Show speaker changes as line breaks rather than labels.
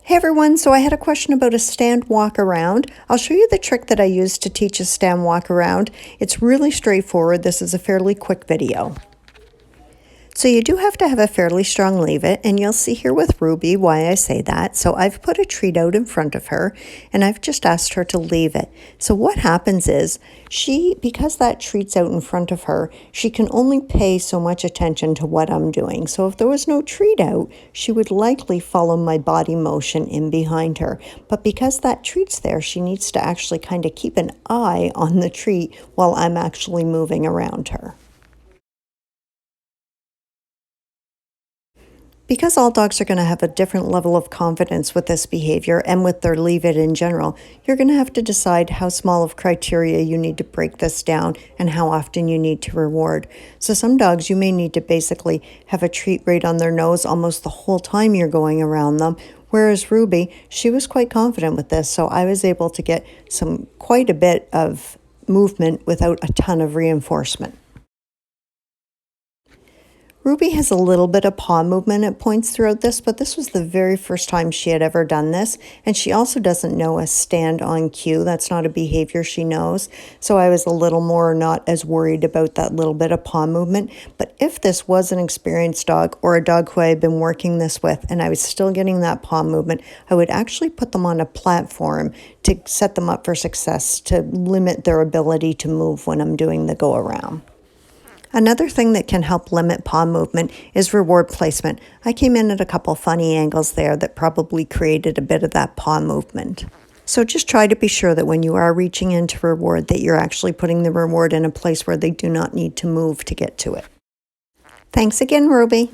Hey everyone, so I had a question about a stand walk around. I'll show you the trick that I use to teach a stand walk around. It's really straightforward. This is a fairly quick video. So you do have to have a fairly strong leave-it, and you'll see here with Ruby why I say that. So I've put a treat out in front of her, and I've just asked her to leave it. So what happens is, because that treat's out in front of her, she can only pay so much attention to what I'm doing. So if there was no treat out, she would likely follow my body motion in behind her. But because that treat's there, she needs to actually kind of keep an eye on the treat while I'm actually moving around her. Because all dogs are going to have a different level of confidence with this behavior and with their leave-it in general, you're going to have to decide how small of criteria you need to break this down and how often you need to reward. So some dogs, you may need to basically have a treat right on their nose almost the whole time you're going around them. Whereas Ruby, she was quite confident with this, so I was able to get quite a bit of movement without a ton of reinforcement. Ruby has a little bit of paw movement at points throughout this, but this was the very first time she had ever done this. And she also doesn't know a stand on cue. That's not a behavior she knows. So I was a little more not as worried about that little bit of paw movement. But if this was an experienced dog or a dog who I had been working this with and I was still getting that paw movement, I would actually put them on a platform to set them up for success, to limit their ability to move when I'm doing the go around. Another thing that can help limit paw movement is reward placement. I came in at a couple funny angles there that probably created a bit of that paw movement. So just try to be sure that when you are reaching into reward that you're actually putting the reward in a place where they do not need to move to get to it. Thanks again, Ruby.